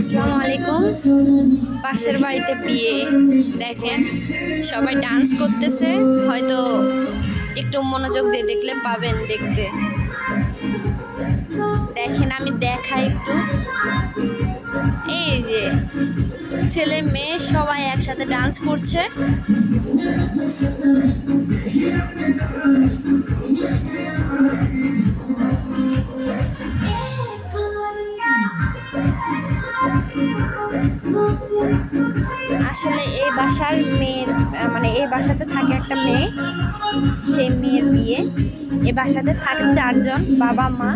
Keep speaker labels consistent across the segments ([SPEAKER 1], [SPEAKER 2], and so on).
[SPEAKER 1] আসসালামু আলাইকুম। পাশের বাড়িতে বিয়ে, দেখেন সবাই ডান্স করতেছে। হয়তো একটু মনোযোগ দিয়ে দেখলে পাবেন দেখতে। দেখেন আমি দেখাই একটু। এই যে ছেলে মেয়ে সবাই একসাথে ডান্স করছে। আসলে এই বাসার মেয়ের মানে এই বাসাতে থাকে একটা মেয়ে, সেই মেয়ের বিয়ে। এই বাসাতে থাকে 4 জন, বাবা মা,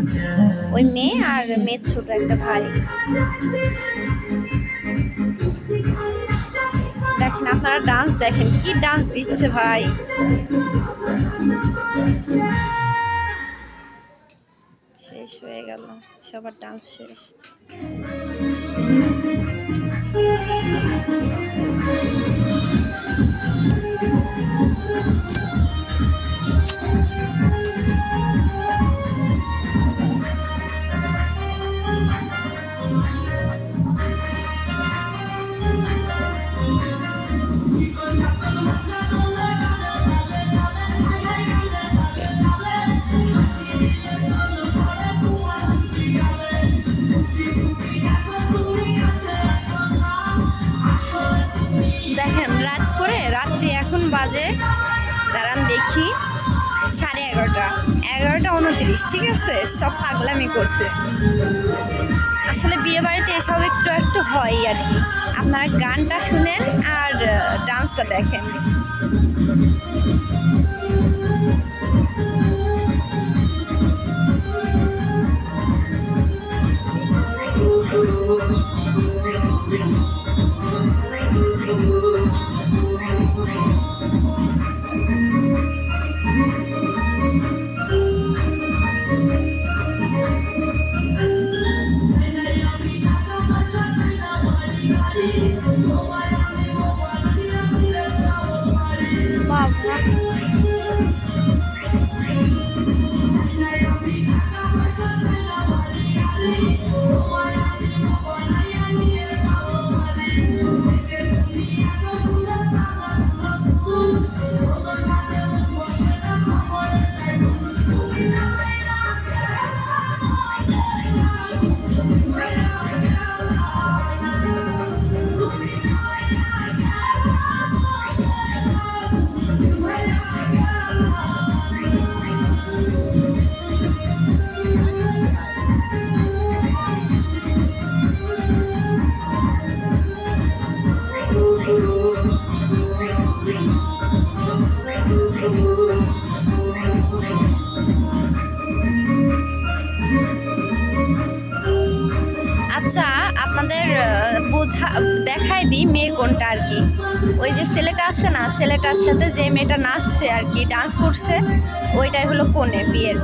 [SPEAKER 1] ওই মেয়ে আর মেয়ের ছোট একটা ভাই। দেখেন আপনারা ডান্স দেখেন, কি ডান্স দিচ্ছে ভাই। শেষ হয়ে গেল, সবার ডান্স শেষ। দেখেন রাত্রি এখন বাজে, দাঁড়ান দেখি, 11:30, ঠিক আছে। সব পাগলামি করছে। আসলে বিয়ে বাড়িতে এসব একটু একটু হয় আর কি। আপনারা গানটা শুনেন আর ডান্সটা দেখেন। বাবা আচ্ছা, আপনাদের দেখায় দিই মেয়ে কোনটা আর কি। ওই যে ছেলেটা আছে না, ছেলেটার সাথে যে মেয়েটা নাচছে আর কি, ডান্স করছে, ওইটাই হলো কনে বিয়ের।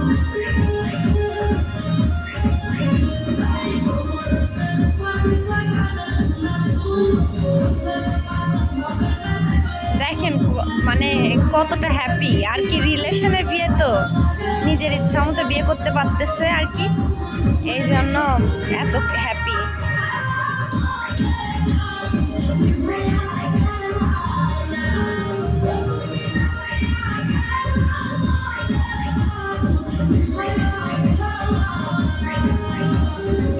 [SPEAKER 1] দেখেন মানে কতটা হ্যাপি আর কি। রিলেশনের বিয়ে তো নিজের ইচ্ছা মতো বিয়ে করতে পারতেছে আর কি, এই জন্য এত হ্যাপি।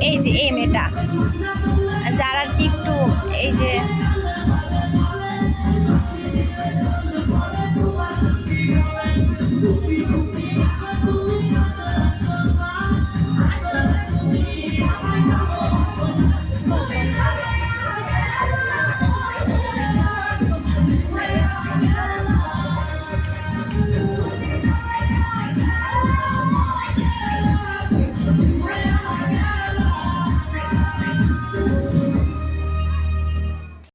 [SPEAKER 1] এই যে এই মেয়েটা যার আর কি একটু এই যে